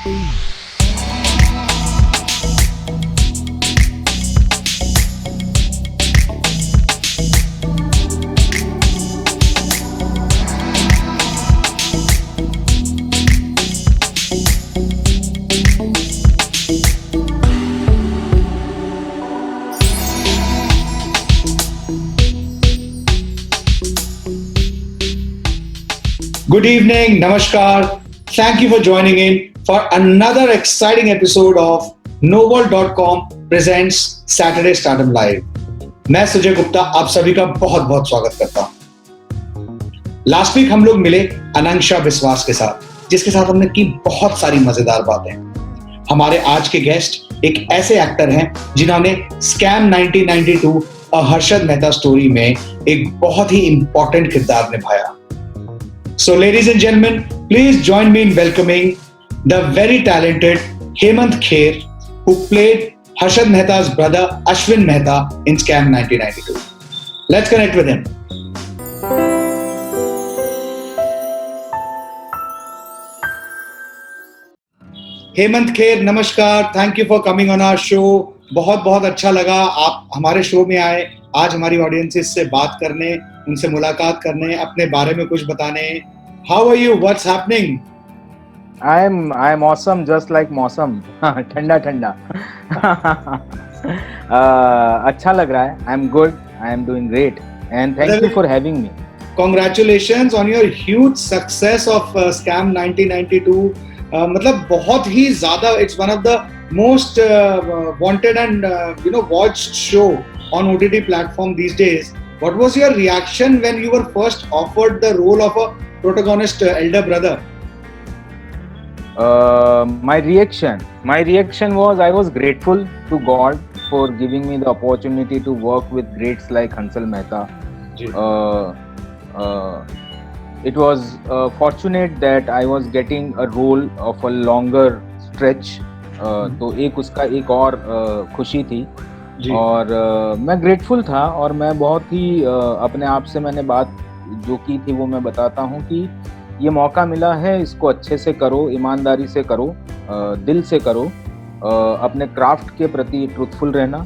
Good evening, Namaskar. Thank you for joining in for another exciting episode of Novel.com presents Saturday Startup Live. मैं सुजय गुप्ता आप सभी का बहुत बहुत स्वागत करता हूं। लास्ट वीक हम लोग मिले अनंक्षा विश्वास के साथ, जिसके साथ हमने की बहुत सारी मजेदार बातें। हमारे आज के गेस्ट एक ऐसे एक्टर हैं जिन्होंने स्कैम 1992 और हर्षद मेहता स्टोरी में एक बहुत ही इंपॉर्टेंट किरदार निभाया। So, ladies and gentlemen, please join me in welcoming the very talented Hemant Kher, who played Harshad Mehta's brother Ashwin Mehta in Scam 1992. Let's connect with him. Hemant Kher, namaskar. Thank you for coming on our show. बहुत बहुत अच्छा लगा आप हमारे show में आए। आज हमारी ऑडियंसेस से बात करने, उनसे मुलाकात करने, अपने बारे में कुछ बताने। How are you? What's happening? I'm awesome, just like मौसम ठंडा ठंडा अच्छा लग रहा है। I'm good. I'm doing great, and thank you for having me. Congratulations on your huge success of Scam 1992. मतलब बहुत ही ज़्यादा, it's one of the most wanted and watched show on OTT platform these days. What was your reaction when you were first offered the role of a protagonist, elder brother? My reaction was I was grateful to God for giving me the opportunity to work with greats like Hansal Mehta. It was fortunate that I was getting a role of a longer stretch. तो एक उसका एक और खुशी थी और मैं grateful था और मैं बहुत ही अपने आप से मैंने बात जो की थी वो मैं बताता हूँ कि ये मौका मिला है, इसको अच्छे से करो, ईमानदारी से करो, दिल से करो, अपने क्राफ्ट के प्रति ट्रूथफुल रहना,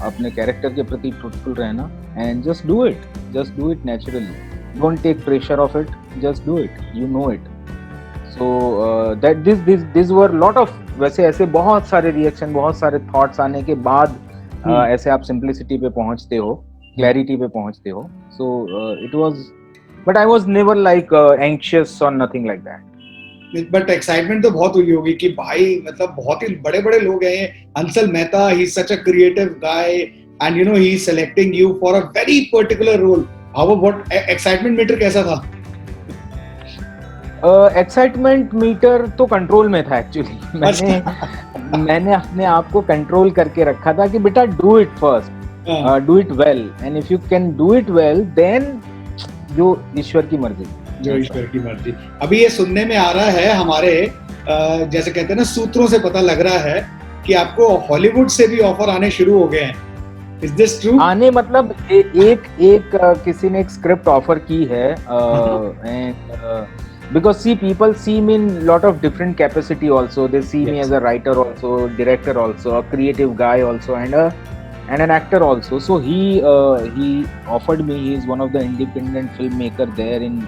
अपने कैरेक्टर के प्रति ट्रूथफुल रहना, and just do it naturally, don't take pressure of it, just do it, you know it. So that this were lot of, वैसे ऐसे बहुत सारे रिएक्शन, बहुत सारे थॉट्स आने के बाद ऐसे आप सिंप्लिसिटी पे पहुंचते हो, क्लैरिटी पे पहुंचते हो। So it was, but I was never like anxious और nothing like that. But excitement तो बहुत हुई होगी कि भाई मतलब बहुत ही बड़े बड़े लोग हैं। Hansal Mehta, he is such a creative guy and he is selecting you for a very particular role. How what excitement meter कैसा था? एक्साइटमेंट मीटर तो कंट्रोल में था एक्चुअली। मैंने अपने आप को कंट्रोल करके रखा था कि बेटा do it first, do it well, and if you can do it well then जो ईश्वर की मर्जी। अभी ये सुनने में आ रहा है हमारे जैसे कहते हैं ना, सूत्रों से पता लग रहा है कि आपको हॉलीवुड से भी ऑफर आने शुरू हो गए हैं। Is this true? आने मतलब एक किसी ने एक स्क्रिप्ट ऑफर की है and because people see me in lot of different capacity also. They see me as a writer also, director also, a creative guy also, and an actor also. So he offered me. He is one of the independent filmmaker there in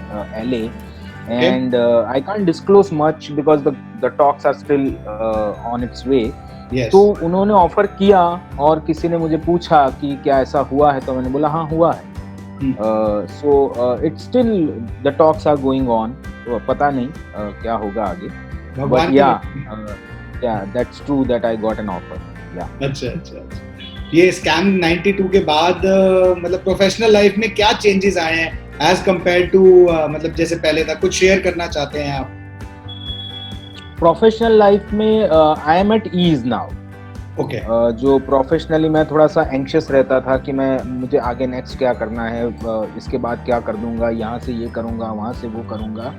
LA, and I can't disclose much because the talks are still on its way. Yes. तो उन्होंने offer किया और किसी ने मुझे पूछा कि क्या ऐसा हुआ है, तो मैंने बोला हाँ हुआ है। So it's still the talks are going on. तो पता नहीं क्या होगा आगे, but yeah, that's true that I got an offer. Yeah. अच्छा। ये स्कैम 92 के बाद मतलब प्रोफेशनल लाइफ में क्या चेंजेस आए हैं एज कंपेयर टू मतलब जैसे पहले था? कुछ शेयर करना चाहते हैं आप? प्रोफेशनल लाइफ में I am at ease now. Okay. जो प्रोफेशनली मैं थोड़ा सा एंग्शियस रहता था कि मुझे आगे नेक्स्ट क्या करना है, इसके बाद क्या कर दूंगा, यहाँ से ये करूंगा, वहाँ से वो करूंगा।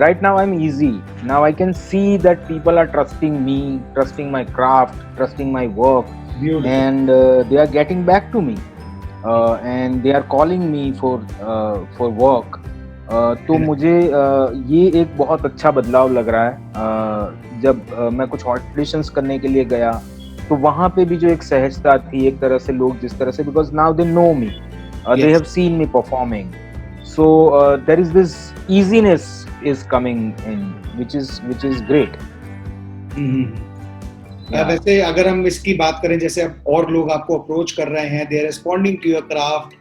Right now I'm easy. Now I can see that people are trusting me, trusting my craft, trusting my work. Beautiful. And they are getting back to me, and they are calling me for work. तो मुझे ये एक बहुत अच्छा बदलाव लग रहा है। जब मैं कुछ ऑडिशंस करने के लिए गया तो वहाँ पे भी जो एक सहजता थी, एक तरह से लोग जिस तरह से, because now they know me, they have seen me performing, so there is this easiness is coming in, which is great. वैसे अगर हम इसकी बात करें, जैसे अब और लोग आपको अप्रोच कर रहे हैं, they are responding to your craft.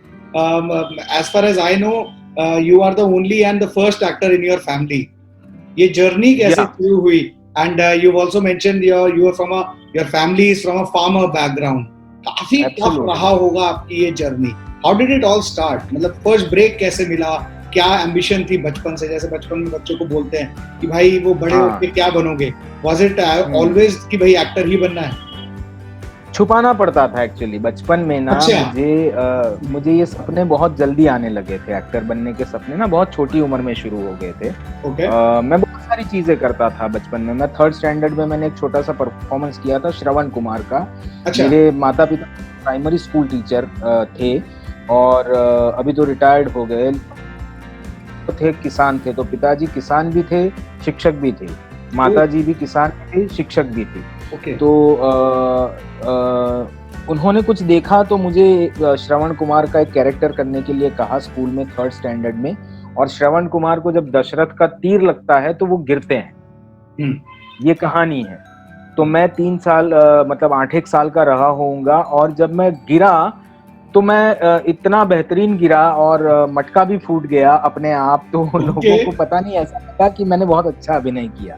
As far as I know, you are the only and the first actor in your family. ये जर्नी कैसे शुरू हुई? And you've also mentioned you are from your family is from a farmer background. काफी tough रहा होगा आपकी ये journey. How did it all start? मतलब फर्स्ट ब्रेक कैसे मिला? क्या एम्बिशन थी बचपन से? जैसे बचपन में बच्चों को बोलते हैं कि भाई वो बड़े होके क्या बनोगे? Was it always कि भाई एक्टर ही बनना है? छुपाना पड़ता था एक्चुअली बचपन में ना। मुझे ये सपने बहुत जल्दी आने लगे थे, एक्टर बनने के सपने ना बहुत छोटी उम्र में शुरू हो गए थे। मैं बहुत सारी चीजें करता था बचपन में। मैं 3rd स्टैंडर्ड में मैंने एक छोटा सा परफॉर्मेंस किया था श्रवण कुमार का। मेरे माता पिता प्राइमरी स्कूल टीचर थे और अभी तो रिटायर्ड हो गए थे, किसान थे। तो पिताजी किसान भी थे, शिक्षक भी थे, माताजी भी किसान थे, शिक्षक भी थे। तो उन्होंने कुछ देखा तो मुझे श्रवण कुमार का एक कैरेक्टर करने के लिए कहा स्कूल में 3rd स्टैंडर्ड में। और श्रवण कुमार को जब दशरथ का तीर लगता है तो वो गिरते हैं, ये कहानी है। तो मैं 3 साल मतलब 8-1 साल का रहा होऊंगा और जब मैं गिरा तो मैं इतना बेहतरीन गिरा और मटका भी फूट गया अपने आप। तो लोगों को पता नहीं, ऐसा लगा कि मैंने बहुत अच्छा अभिनय किया।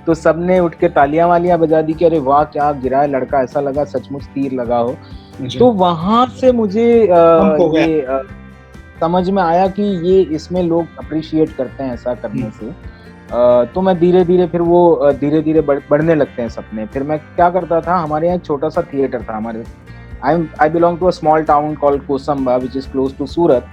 तो सबने उठ के तालियां वालियां बजा दी कि अरे वाह क्या गिरा है लड़का, ऐसा लगा सचमुच तीर लगा हो। तो वहां से मुझे ये समझ में आया कि ये इसमें लोग अप्रिशिएट करते हैं ऐसा करने से। तो मैं धीरे धीरे फिर वो धीरे धीरे बढ़ने लगते हैं सपने। फिर मैं क्या करता था, हमारे यहाँ एक छोटा सा थिएटर था। हमारे I belong to a small town called Kosamba which is close to सूरत।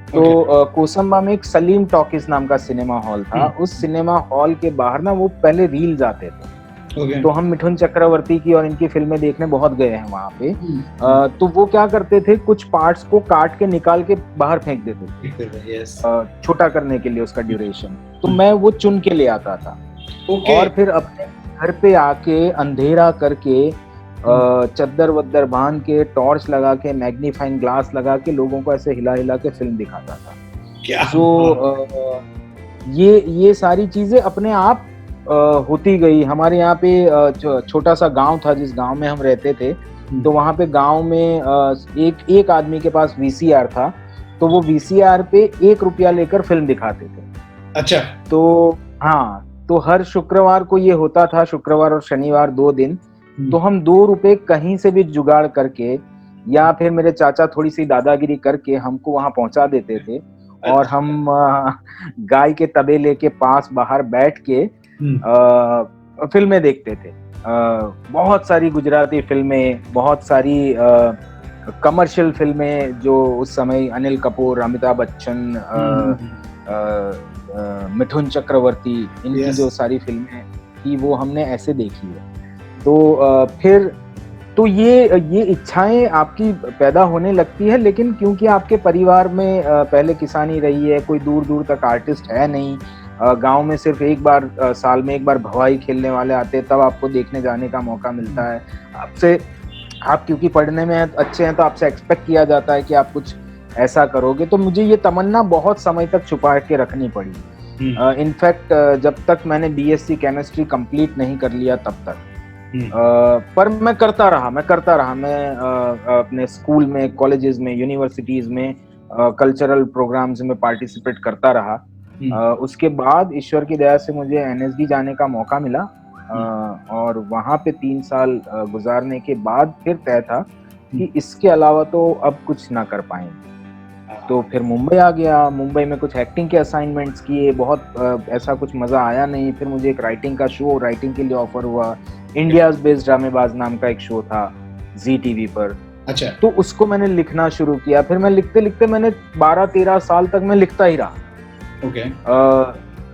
तो कोसंबा में एक सलीम टॉकीज नाम का सिनेमा हॉल था। उस सिनेमा हॉल के बाहर ना वो पहले रील्स आते थे। तो हम मिठुन चक्रवर्ती की और इनकी फिल्में देखने बहुत गए हैं वहां पे। तो वो क्या करते थे, कुछ पार्ट्स को काट के निकाल के बाहर फेंक देते थे छोटा करने के लिए उसका ड्यूरेशन। तो मैं वो चुन के ले आता था और फिर अपने घर पे आके अंधेरा करके चद्दर वद्दर बांध के, टॉर्च लगा के, मैग्नीफाइंग ग्लास लगा के लोगों को ऐसे हिला हिला के फिल्म दिखाता था। तो ये सारी चीजें अपने आप होती गई। हमारे यहाँ पे छोटा सा गांव था, जिस गांव में हम रहते थे। तो वहां पे गांव में एक आदमी के पास VCR था। तो वो VCR पे 1 रुपया लेकर फिल्म दिखाते थे। अच्छा। तो हाँ, तो हर शुक्रवार को ये होता था, शुक्रवार और शनिवार 2 दिन। तो हम 2 रुपए कहीं से भी जुगाड़ करके या फिर मेरे चाचा थोड़ी सी दादागिरी करके हमको वहां पहुंचा देते थे। और हम गाय के तबेले के पास बाहर बैठ के फिल्में देखते थे। बहुत सारी गुजराती फिल्में, बहुत सारी कमर्शियल फिल्में जो उस समय अनिल कपूर, अमिताभ बच्चन, मिठुन चक्रवर्ती, इनकी जो सारी फिल्में थी वो हमने ऐसे देखी है। तो फिर तो ये इच्छाएं आपकी पैदा होने लगती है। लेकिन क्योंकि आपके परिवार में पहले किसानी रही है, कोई दूर दूर तक आर्टिस्ट है नहीं, गांव में सिर्फ एक बार साल में एक बार भवाई खेलने वाले आते हैं, तब आपको देखने जाने का मौका मिलता है। आपसे, आप क्योंकि पढ़ने में अच्छे हैं तो आपसे एक्सपेक्ट किया जाता है कि आप कुछ ऐसा करोगे। तो मुझे ये तमन्ना बहुत समय तक छुपा के रखनी पड़ी। इनफैक्ट जब तक मैंने BSc केमिस्ट्री कंप्लीट नहीं कर लिया तब तक। पर मैं करता रहा। मैं अपने स्कूल में, कॉलेजेस में, यूनिवर्सिटीज में कल्चरल प्रोग्राम्स में पार्टिसिपेट करता रहा। उसके बाद ईश्वर की दया से मुझे NSD जाने का मौका मिला और वहां पे 3 साल गुजारने के बाद फिर तय था कि इसके अलावा तो अब कुछ ना कर पाएंगे। तो फिर मुंबई आ गया। मुंबई में कुछ एक्टिंग के असाइनमेंट्स किए, बहुत ऐसा कुछ मजा आया नहीं। फिर मुझे एक राइटिंग के लिए ऑफर हुआ। इंडियाज बेस्ड ड्रामेबाज नाम का एक शो था जी TV पर। अच्छा। तो उसको मैंने लिखना शुरू किया। फिर मैं लिखते लिखते मैंने 12-13 साल तक मैं लिखता ही रहा।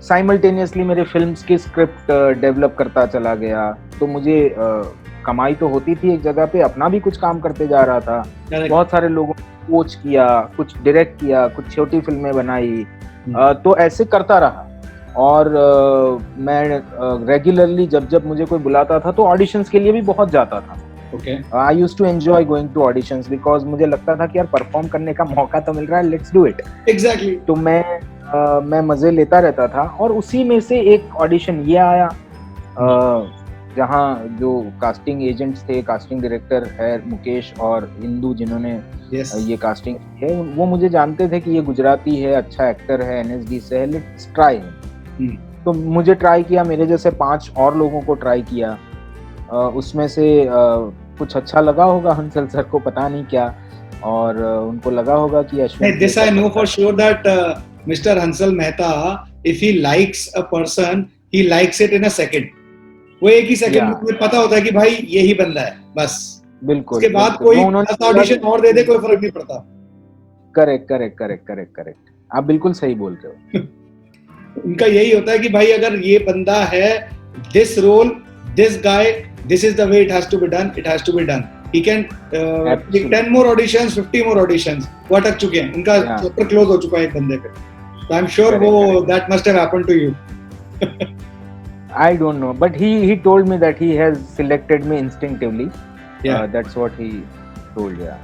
साइमल्टेनियसली मेरे फिल्म्स की स्क्रिप्ट डेवलप करता चला गया। तो मुझे कमाई तो होती थी एक जगह पे, अपना भी कुछ काम करते जा रहा था। बहुत सारे लोगों को कोच किया, कुछ डायरेक्ट किया, कुछ छोटी फिल्में बनाई। तो ऐसे करता रहा। और मैं रेगुलरली जब मुझे कोई बुलाता था तो ऑडिशंस के लिए भी बहुत जाता था। I used to enjoy going to auditions because मुझे लगता था कि यार परफॉर्म करने का मौका तो मिल रहा है, लेट्स डू इट। एग्जैक्टली। तो मैं मजे लेता रहता था। और उसी में से एक ऑडिशन ये आया जहाँ जो कास्टिंग एजेंट्स थे, कास्टिंग डायरेक्टर है मुकेश और इंदू जिन्होंने ये कास्टिंग की है, वो मुझे जानते थे कि ये गुजराती है, अच्छा एक्टर है, एनएसडी से है, लेट्स ट्राई। तो मुझे ट्राई किया, मेरे जैसे 5 और लोगों को ट्राई किया। उसमें से कुछ अच्छा लगा होगा हंसल सर को, पता नहीं क्या, और उनको लगा होगा कि Ashwin. This I know for sure that Mr. Hansal Mehta, if he likes a person, he likes it in a second. वो एक ही सेकंड में मुझे पता होता है कि भाई यही बंदा है, बस। बिल्कुल। उसके बाद कोई 10 ऑडिशन और दे दे, कोई फर्क नहीं पड़ता। करेक्ट, आप बिल्कुल सही बोल रहे हो। उनका यही होता है कि भाई अगर ये बंदा है, this role, this guy, this is the way it has to be done, it has to be done. He can take 10 more auditions, 50 more auditions. वो अटक चुके हैं, उनका चैप्टर क्लोज हो चुका है एक बंदे पे। So I'm sure वो that must have happened to you. I don't know, but he told me that he has selected me instinctively. Yeah, that's what he told. Yeah.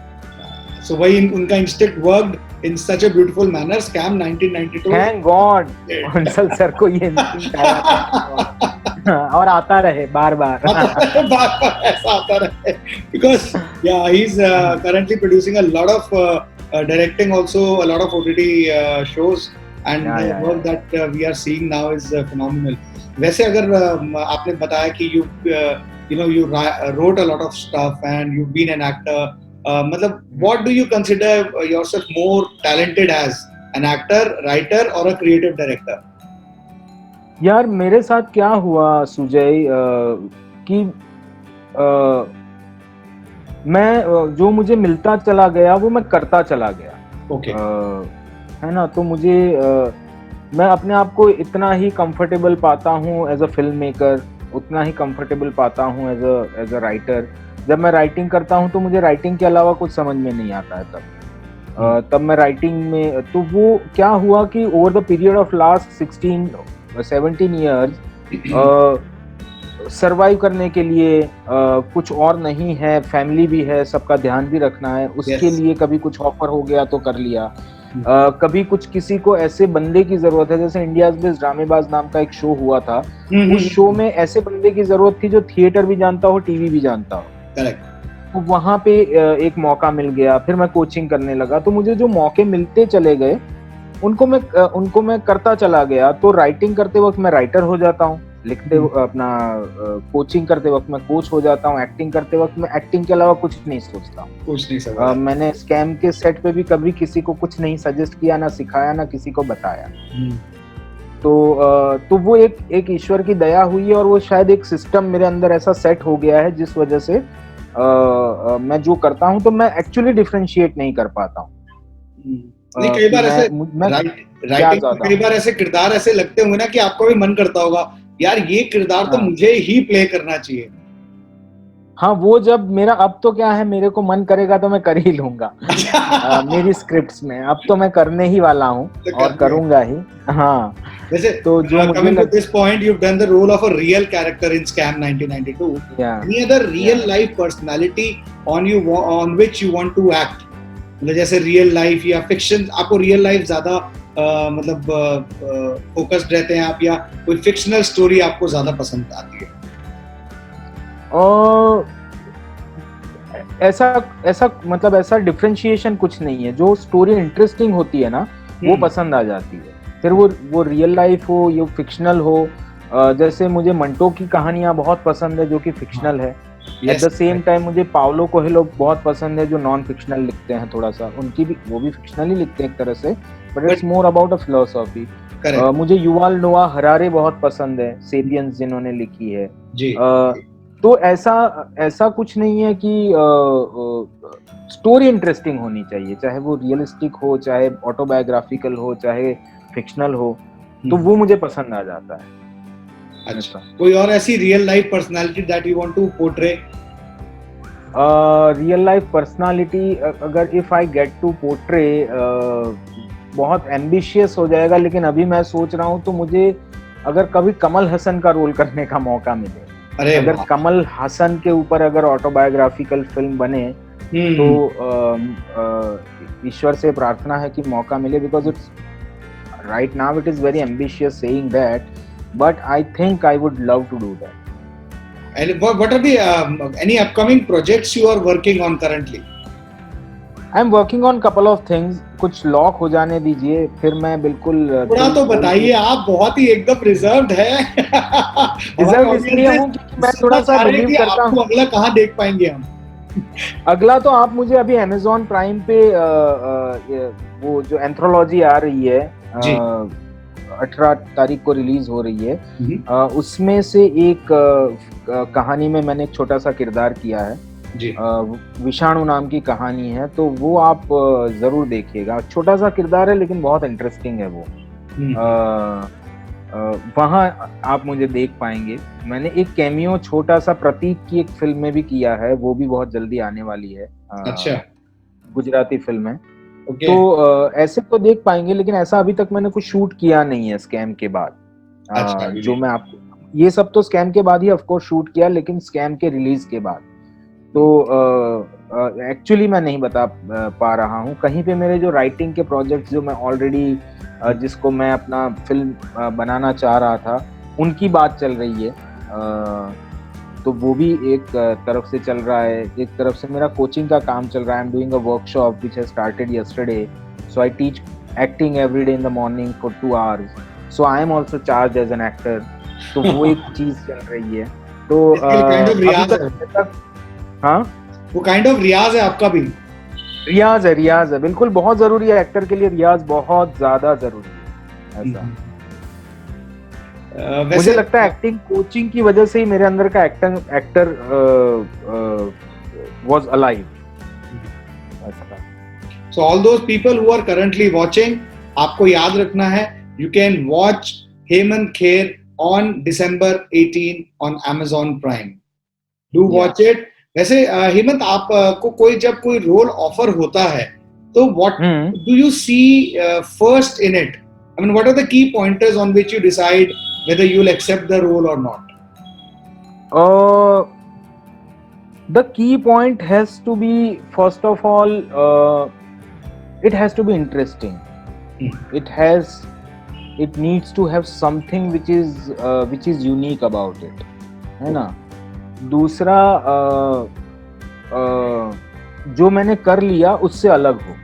So वही उनका instinct worked in such a beautiful manner. Scam 1992. Thank God, Hansal sir को ये instinct आया और आता रहे बार-बार ऐसा आता रहे, because yeah, he's currently producing a lot of directing also a lot of OTT shows, and the work that we are seeing now is phenomenal. वैसे अगर आपने बताया कि you wrote a lot of stuff and you've been an actor, मतलब what do you consider yourself more talented as, an actor, writer or a creative director? यार मेरे साथ क्या हुआ सुजय कि मैं जो मुझे मिलता चला गया वो मैं करता चला गया। है ना, तो मुझे मैं अपने आप को इतना ही कंफर्टेबल पाता हूँ एज अ फिल्म मेकर, उतना ही कंफर्टेबल पाता हूँ एज अ राइटर। जब मैं राइटिंग करता हूँ तो मुझे राइटिंग के अलावा कुछ समझ में नहीं आता है तब मैं राइटिंग में, तो वो क्या हुआ कि over the period of last 17 years survive करने के लिए कुछ और नहीं है, फैमिली भी है, सबका ध्यान भी रखना है, उसके लिए कभी कुछ ऑफर हो गया तो कर लिया, कभी कुछ किसी को ऐसे बंदे की जरूरत है, जैसे इंडियाज बेस्ट ड्रामेबाज नाम का एक शो हुआ था, उस शो में ऐसे बंदे की जरूरत थी जो थिएटर भी जानता हो, टीवी भी जानता हो। तो वहां पे एक मौका मिल गया, फिर मैं कोचिंग करने लगा, तो मुझे जो मौके मिलते चले गए उनको मैं करता चला गया। तो राइटिंग करते वक्त मैं राइटर हो जाता हूँ, लिखते अपना कोचिंग करते वक्त मैं कोच हो जाता हूँ, एक्टिंग करते वक्त मैं एक्टिंग के अलावा कुछ नहीं सोचता। मैंने स्कैम के सेट पे भी कभी किसी को कुछ नहीं सजेस्ट किया, ना सिखाया, ना किसी को बताया। तो वो एक ईश्वर की दया हुई है, और वो शायद एक सिस्टम मेरे अंदर ऐसा सेट हो गया है जिस वजह से मैं जो करता हूँ तो मैं एक्चुअली डिफरेंशिएट नहीं कर पाता हूँ। कई बार ऐसे किरदार ऐसे लगते होंगे ना कि आपको भी मन करता होगा यार ये किरदार तो मुझे ही प्ले करना चाहिए। हाँ, वो जब मेरा, अब तो क्या है, मेरे को मन करेगा तो मैं कर ही लूंगा मेरी स्क्रिप्ट्स में, अब तो मैं करने ही वाला हूँ और करूंगा ही। हाँ, वैसे तो जो coming to this point, you've done the role of a real character in Scam 1992. Yeah. Any other real life personality on which you want to act? मतलब जैसे रियल लाइफ या फिक्शन, आपको रियल लाइफ ज्यादा मतलब focused रहते हैं आप, या कोई फिक्शनल स्टोरी आपको ज्यादा पसंद आती है? ऐसा मतलब ऐसा डिफरेंशिएशन कुछ नहीं है। जो स्टोरी इंटरेस्टिंग होती है ना वो पसंद आ जाती है, फिर वो रियल लाइफ हो या फिक्शनल हो। जैसे मुझे मंटो की कहानियां बहुत पसंद है जो कि फिक्शनल है। एट द सेम टाइम मुझे पाउलो कोएल्हो बहुत पसंद है जो नॉन फिक्शनल लिखते हैं, थोड़ा सा उनकी भी, वो भी फिक्शनल ही लिखते हैं एक तरह से, but it's more about a philosophy. मुझे युवाल नोआ हरारे बहुत पसंद है, सेपियंस जिन्होंने लिखी है जी। तो ऐसा कुछ नहीं है कि स्टोरी इंटरेस्टिंग होनी चाहिए, चाहे वो रियलिस्टिक हो, चाहे ऑटोबायोग्राफिकल हो, चाहे फिक्शनल हो, तो वो मुझे पसंद आ जाता है। अच्छा, कोई और ऐसी real life personality that you want to portray? Real life personality अगर if I get to portray, बहुत एम्बिशियस हो जाएगा, लेकिन अभी मैं सोच रहा हूँ तो मुझे अगर कभी कमल हसन का रोल करने का मौका मिले, अगर कमल हसन के ऊपर अगर ऑटोबायोग्राफिकल फिल्म बने तो ईश्वर से प्रार्थना है कि मौका मिले, because it's right now it is very ambitious saying that, but I think I would love to do that. And what are the any upcoming projects you are working on currently? I'm working on couple of things. कुछ lock हो जाने दीजिए, फिर मैं बिल्कुल थोड़ा तो बताइए, आप बहुत ही एकदम रिजर्व्ड है। रिजर्व इसलिए हूँ क्योंकि मैं थोड़ा सा बिलीव करता हूँ। अगला कहाँ देख पाएंगे हम? अगला तो आप मुझे अभी Amazon Prime पे वो जो एंथ्रोलॉजी आ रही है 18 तारीख को रिलीज हो रही है, उसमें से एक कहानी में मैंने एक छोटा सा किरदार किया है जी। विषाणु नाम की कहानी है, तो वो आप जरूर देखिएगा। छोटा सा किरदार है लेकिन बहुत इंटरेस्टिंग है वो। वहाँ आप मुझे देख पाएंगे। मैंने एक कैमियो छोटा सा प्रतीक की एक फिल्म में भी किया है, वो भी बहुत जल्दी आने वाली है। अच्छा, गुजराती फिल्म है। तो ऐसे तो देख पाएंगे, लेकिन ऐसा अभी तक मैंने कुछ शूट किया नहीं है स्कैम के बाद। अच्छा, जो मैं आपको, ये सब तो स्कैम के बाद ही ऑफ कोर्स शूट किया, लेकिन स्कैम के रिलीज के बाद तो एक्चुअली मैं नहीं बता पा रहा हूँ। कहीं पे मेरे जो राइटिंग के प्रोजेक्ट्स जो मैं ऑलरेडी जिसको मैं अपना फिल्म बनाना चाह रहा था, उनकी बात चल रही है। तो वो भी एक तरफ से चल रहा है, एक तरफ से मेरा कोचिंग का काम चल रहा है। I am doing a workshop which has started yesterday, so I teach acting every day in the morning for 2 hours, so I am also charged as an actor. तो वो एक चीज चल रही है। तो हाँ, वो काइंड ऑफ रियाज है आपका भी? रियाज है बिल्कुल, बहुत जरूरी है एक्टर के लिए, रियाज बहुत ज्यादा जरूरी है। ऐसा मुझे लगता है एक्टिंग कोचिंग की वजह से ही मेरे अंदर का actor was alive. So all those people who are currently watching, आपको याद रखना है, you can watch Hemant Kher on December 18 ऑन Amazon Prime. Do watch it. वैसे हेमंत, आपको कोई जब कोई रोल ऑफर होता है तो what do you see first in it? I mean, what are the key pointers on which you decide whether you will accept the role or not? The key point has to be, first of all, it has to be interesting. It needs to have something which is unique about it, है ना? दूसरा जो मैंने कर लिया उससे अलग हो।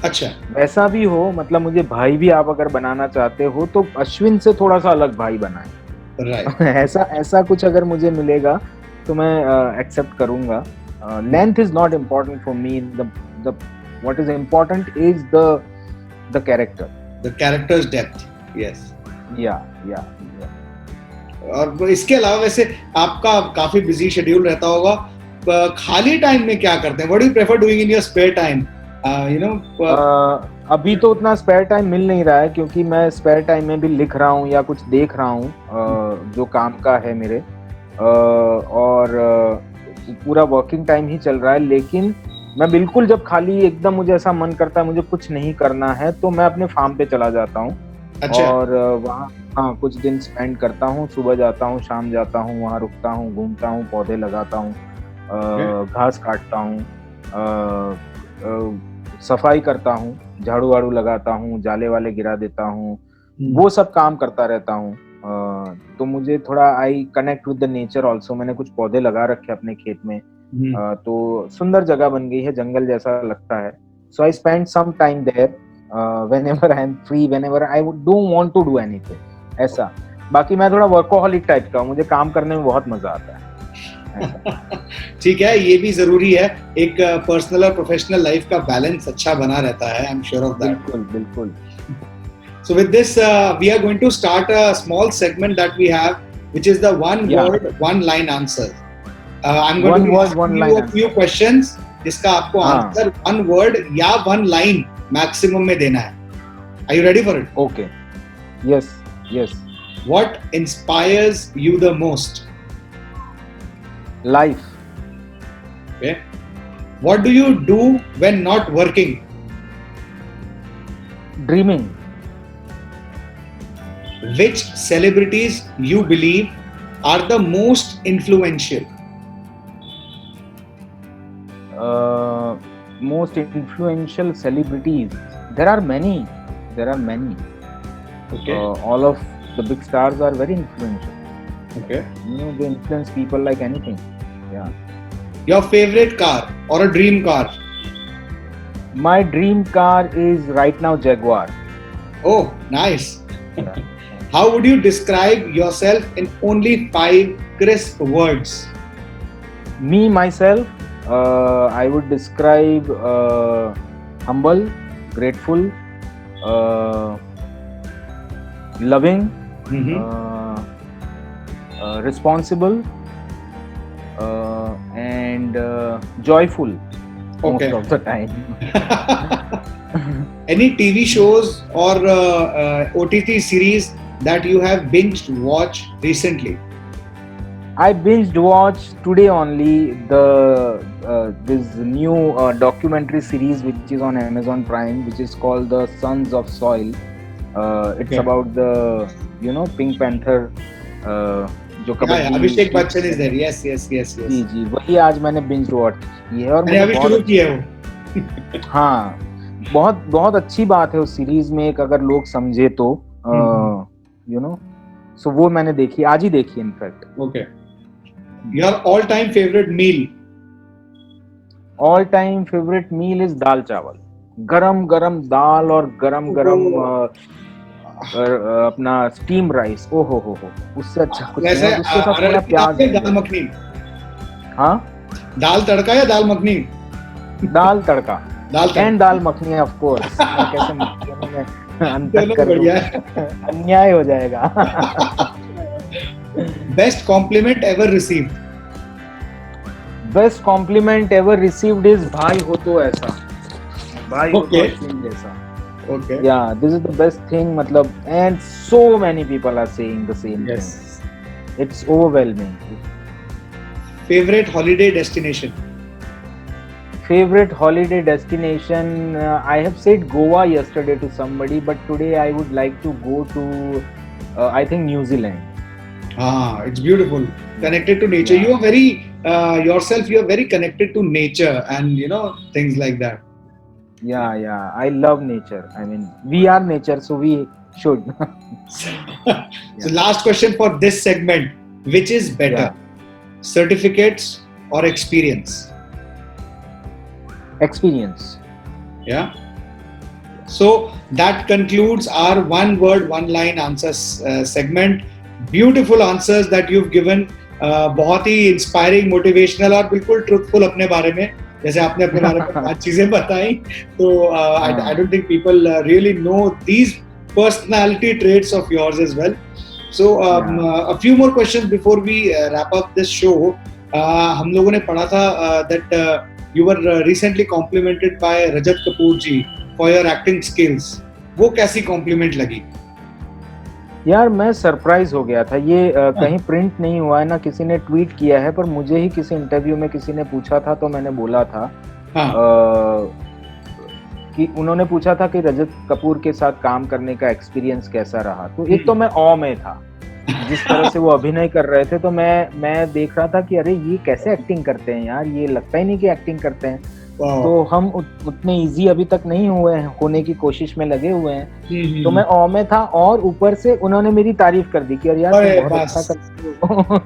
अच्छा, वैसा भी हो, मतलब मुझे भाई भी आप अगर बनाना चाहते हो तो अश्विन से थोड़ा सा अलग भाई बनाए। Right. ऐसा कुछ अगर मुझे मिलेगा तो मैं एक्सेप्ट करूंगा। Length is not important for me, the what is important is the character, the characters depth. Yes, या और इसके अलावा वैसे आपका काफी बिजी शेड्यूल रहता होगा, खाली टाइम में क्या करते हैं? What do you prefer doing in your spare time? अभी तो उतना स्पेयर टाइम मिल नहीं रहा है, क्योंकि मैं स्पेयर टाइम में भी लिख रहा हूँ या कुछ देख रहा हूँ जो काम का है मेरे, और पूरा वर्किंग टाइम ही चल रहा है। लेकिन मैं बिल्कुल जब खाली एकदम मुझे ऐसा मन करता है मुझे कुछ नहीं करना है, तो मैं अपने फार्म पे चला जाता हूँ। अच्छा। और वहाँ कुछ दिन स्पेंड करता हूँ, सुबह जाता हूँ, शाम जाता हूँ, वहाँ रुकता हूँ, घूमता हूँ, पौधे लगाता हूँ, घास काटता हूँ, सफाई करता हूँ, झाड़ू वाड़ू लगाता हूँ, जाले वाले गिरा देता हूँ, वो सब काम करता रहता हूँ। तो मुझे थोड़ा I connect with the nature also. मैंने कुछ पौधे लगा रखे अपने खेत में, तो सुंदर जगह बन गई है, जंगल जैसा लगता है। So I spend some time there whenever I am free, whenever I don't want to do anything, ऐसा। बाकी मैं थोड़ा वर्कोहॉलिक टाइप का हूँ, मुझे काम करने में बहुत मजा आता है। ठीक है, ये भी जरूरी है, एक पर्सनल और प्रोफेशनल लाइफ का बैलेंस अच्छा बना रहता है। I am sure of that. बिल्कुल। So with this, we are going to start a small segment that we have, which is the one word, one line answer. I'm going to ask you a few questions, जिसका आपको answer one word या one line maximum में देना है। Are you ready for it? Okay. Yes. What inspires you the most? Life. Okay. What do you do when not working? Dreaming. Which celebrities you believe are the most influential? Most influential celebrities. There are many. Okay. All of the big stars are very influential. Okay. They influence people like anything. Yeah. Your favorite car or a dream car? My dream car is right now Jaguar. Oh, nice. Yeah. How would you describe yourself in only 5 crisp words? Me, myself, I would describe humble, grateful, loving, responsible, and joyful most of the time. Any TV shows or OTT series that you have binged watched recently? I binged watched today only this new documentary series which is on Amazon Prime, which is called The Sons of Soil. It's about the Pink Panther. जो kabaddi Abhishek Bachchan is there. Yes. जी वही आज मैंने binge watch की है और मैंने अभी शुरू की है वो. हाँ, बहुत अच्छी बात है उस सीरीज में, एक अगर लोग समझे तो सो वो मैंने देखी, आज ही देखी in fact. Okay. Your all-time favorite meal? All-time favorite meal is दाल चावल. गरम दाल और गरम अपना स्टीम राइस. ओ हो उससे अच्छा कुछ नहीं. उसके साथ थोड़ा प्याज. दाल मखनी. हाँ, दाल तड़का या दाल मखनी? दाल तड़का. And dal makhani of course. कैसे अंतर कर दूं? अन्याय हो जाएगा. Best compliment ever received? Best compliment ever received is भाई हो तो ऐसा. भाई हो तो ऐसा. Okay. Yeah, this is the best thing, मतलब, and so many people are saying the same thing. It's overwhelming. Favorite holiday destination? Favorite holiday destination, I have said Goa yesterday to somebody, but today I would like to go to I think New Zealand. It's beautiful. Connected to nature. You are very yourself. You are very connected to nature, and things like that. Yeah. I love nature. I mean, we are nature, so we should. So last question for this segment: which is better, certificates or experience? Experience. Yeah. So that concludes our one word, one line answers segment. Beautiful answers that you've given. बहुत ही inspiring, motivational और बिल्कुल truthful अपने बारे में. जैसे आपने अपने बारे में 5 चीजें बताई, तो I don't think people really know these personality traits of yours as well. So a few more questions before we wrap up this show. हम लोगों ने पढ़ा था that you were recently complimented by Rajat Kapoor ji for your acting skills. वो कैसी compliment लगी? यार मैं सरप्राइज हो गया था. ये कहीं प्रिंट नहीं हुआ है ना, किसी ने ट्वीट किया है, पर मुझे ही किसी इंटरव्यू में किसी ने पूछा था, तो मैंने बोला था कि उन्होंने पूछा था कि रजत कपूर के साथ काम करने का एक्सपीरियंस कैसा रहा. तो एक तो मैं ऑ में था, जिस तरह से वो अभिनय कर रहे थे, तो मैं देख रहा था कि अरे ये कैसे एक्टिंग करते हैं यार, ये लगता ही नहीं कि एक्टिंग करते हैं. तो हम उतने इजी अभी तक नहीं हुए हैं, होने की कोशिश में लगे हुए हैं. तो मैं ऑ में था, और ऊपर से उन्होंने मेरी तारीफ कर दी कि यार तुम बहुत अच्छा करते हो.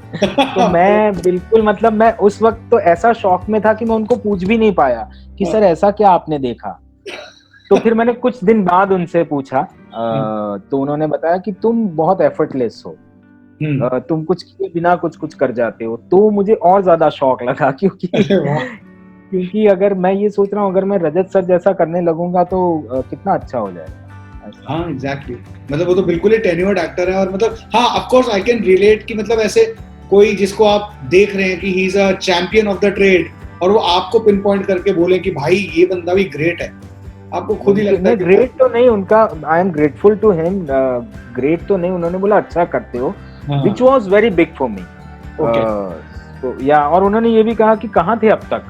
तो मैं बिल्कुल, मतलब मैं उस वक्त तो ऐसा शॉक में था कि मैं उनको पूछ भी नहीं पाया कि सर ऐसा क्या आपने देखा. तो फिर मैंने कुछ दिन बाद उनसे पूछा, तो उन्होंने बताया कि तुम बहुत एफर्टलेस हो, तुम कुछ किए बिना कुछ कर जाते हो. तो मुझे और ज्यादा शॉक लगा, क्योंकि अगर मैं ये सोच रहा हूँ, अगर मैं रजत सर जैसा करने लगूंगा तो कितना अच्छा हो जाएगा. हाँ, एग्जैक्टली. मतलब वो तो बिल्कुल ही टेन्योर्ड एक्टर है, और मतलब हाँ, of course I can relate कि मतलब ऐसे कोई जिसको आप देख रहे हैं कि he is a champion of the trade, और वो आपको पिन पॉइंट करके बोले कि भाई ये बंदा भी ग्रेट है, आपको खुद ही लगता है. ग्रेट तो नहीं उनका, I am grateful to him. Great तो नहीं, उन्होंने बोला अच्छा करते हो, which was very big for me. तो या, और उन्होंने ये भी कहा कि कहाँ थे अब तक.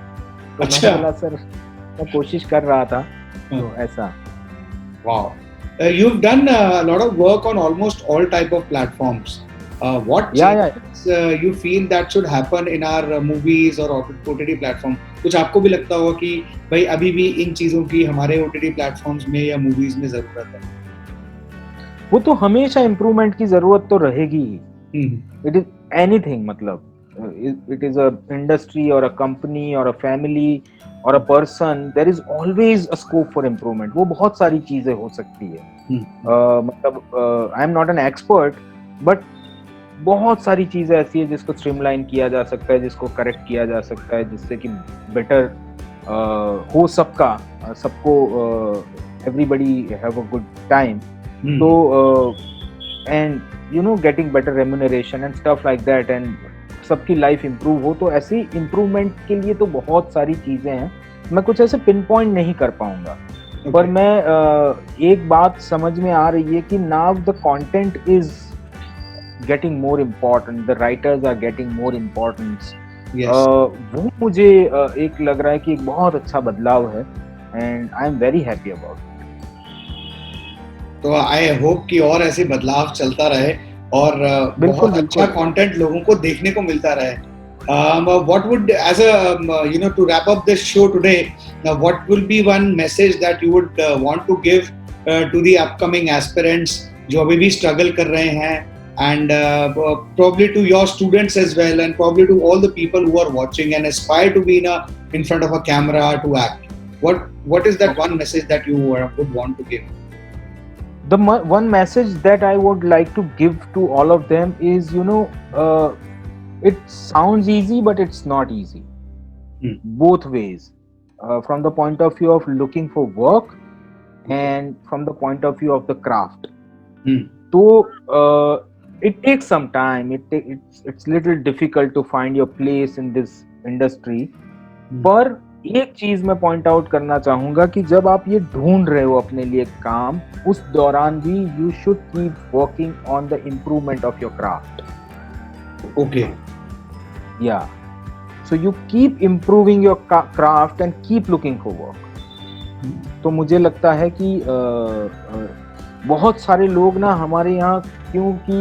तो मैंने बोला सर मैं कोशिश कर रहा था. तो ऐसा. Wow. you've done a lot of work on almost all type of platforms. What changes you feel that should happen in our movies or OTT platform? कुछ आपको भी लगता होगा कि भाई अभी भी इन चीजों की हमारे OTT platforms में या movies में जरूरत है? वो तो हमेशा इम्प्रूवमेंट की जरूरत तो रहेगी ही. इट इज एनीथिंग, मतलब it is a industry or a company or a family or a person, there is always a scope for improvement. वो बहुत सारी चीजें हो सकती है. मतलब I am not an expert, but बहुत सारी चीजें ऐसी है जिसको स्ट्रीमलाइन किया जा सकता है, जिसको करेक्ट किया जा सकता है, जिससे कि बेटर हो सबको everybody have a good time. So and you know, getting better remuneration and stuff like that, and सबकी लाइफ इंप्रूव हो. तो ऐसी इंप्रूवमेंट के लिए तो बहुत सारी चीजें हैं, मैं कुछ ऐसे पिन पॉइंट नहीं कर पाऊंगा. पर मैं एक बात समझ में आ रही है कि now the content is getting more important, the writers are getting more importance. वो मुझे एक लग रहा है कि एक बहुत अच्छा बदलाव है, and I am very happy about it. तो आई होप कि और ऐसे बदलाव चलता रहे और बहुत अच्छा कंटेंट लोगों को देखने को मिलता रहे. What would, as a to wrap up this show today, what will be one message that you would want to give to the upcoming aspirants जो अभी भी struggle कर रहे हैं, and probably to your students as well, and probably to all the people who are watching and aspire to be in front of a camera to act? What is that one message that you would want to give? The one message that I would like to give to all of them is, it sounds easy, but it's not easy. Both ways. From the point of view of looking for work and from the point of view of the craft. So, it takes some time. It's little difficult to find your place in this industry. पर एक चीज मैं point out करना चाहूंगा कि जब आप ये ढूंढ रहे हो अपने लिए काम, उस दौरान भी you should keep working on the improvement of your craft. Okay, yeah so you keep improving your craft and keep looking for work. तो मुझे लगता है कि बहुत सारे लोग ना हमारे यहाँ, क्योंकि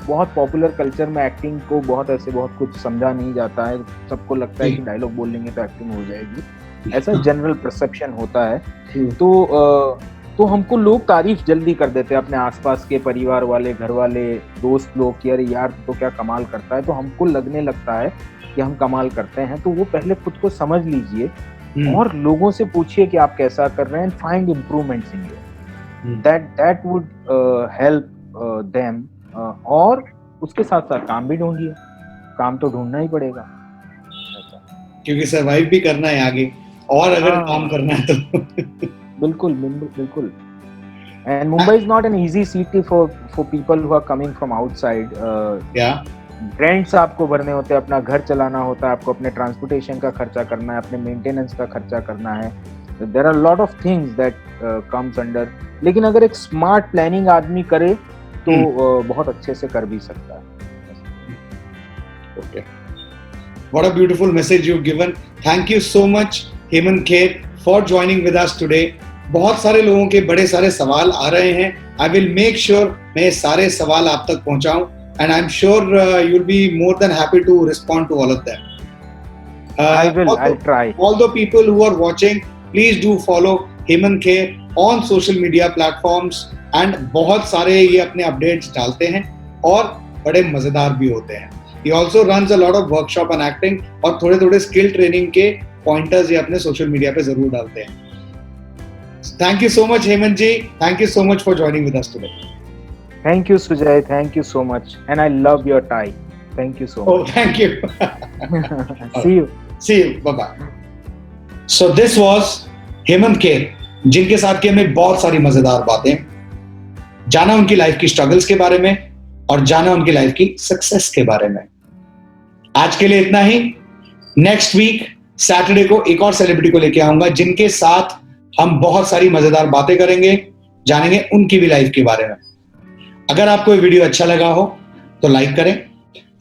बहुत पॉपुलर कल्चर में एक्टिंग को बहुत कुछ समझा नहीं जाता है. सबको लगता है कि डायलॉग बोल लेंगे तो एक्टिंग हो जाएगी, ऐसा जनरल परसेप्शन होता है. तो हमको लोग तारीफ जल्दी कर देते हैं, अपने आसपास के परिवार वाले, घर वाले, दोस्त लोग, कि अरे यार तो क्या कमाल करता है. तो हमको लगने लगता है कि हम कमाल करते हैं. तो वो पहले खुद को समझ लीजिए और लोगों से पूछिए कि आप कैसा कर रहे हैं, find improvements in you. that would help them. और उसके साथ साथ काम भी ढूंढिए, काम तो ढूंढना ही पड़ेगा क्योंकि सरवाइव भी करना है आगे, और अगर काम करना है तो बिल्कुल. And Mumbai is not an easy city for people who are coming from outside. Rents आपको भरने होते हैं, अपना घर चलाना होता है, आपको अपने ट्रांसपोर्टेशन का खर्चा करना है, अपने मेंटेनेंस का खर्चा करना है. There are a lot of things that comes under. लेकिन अगर एक स्मार्ट प्लानिंग आदमी करे तो बहुत अच्छे से कर भी सकता है. Okay. What a beautiful message you've given. Thank you so much, Hemant Kher, for joining with us today. बहुत सारे लोगों के बड़े सारे सवाल आ रहे हैं. I will make sure मैं ये सारे सवाल आप तक पहुंचाऊं, and I'm sure you'll be more than happy to respond to all of them. I'll try. All the people who are watching, please do follow Hemant Kher on social media platforms, and बहुत सारे ये अपने updates डालते हैं और बड़े मजेदार भी होते हैं. He also runs a lot of workshop on acting, और थोड़े स्किल ट्रेनिंग के पॉइंटर्स ये अपने सोशल मीडिया पे जरूर डालते हैं. Thank you so much, Hemant ji. Thank you so much for joining with us today. Thank you, Sujay. Thank you so much. And I love your tie. Thank you so much. Oh, thank you. See you. See you. Bye-bye. So this was Hemant Kher, जिनके साथ की हमें बहुत सारी मजेदार बातें जाना, उनकी लाइफ की स्ट्रगल्स के बारे में और जाना उनकी लाइफ की सक्सेस के बारे में. आज के लिए इतना ही. नेक्स्ट वीक सैटरडे को एक और सेलिब्रिटी को लेके आऊंगा, जिनके साथ हम बहुत सारी मजेदार बातें करेंगे, जानेंगे उनकी भी लाइफ के बारे में. अगर आपको ये वीडियो अच्छा लगा हो तो लाइक करें,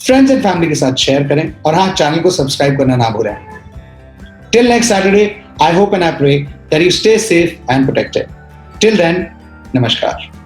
फ्रेंड्स एंड फैमिली के साथ शेयर करें, और हाँ, चैनल को सब्सक्राइब करना ना भूलें. Till next Saturday, I hope and I pray that you stay safe and protected. Till then, नमस्कार।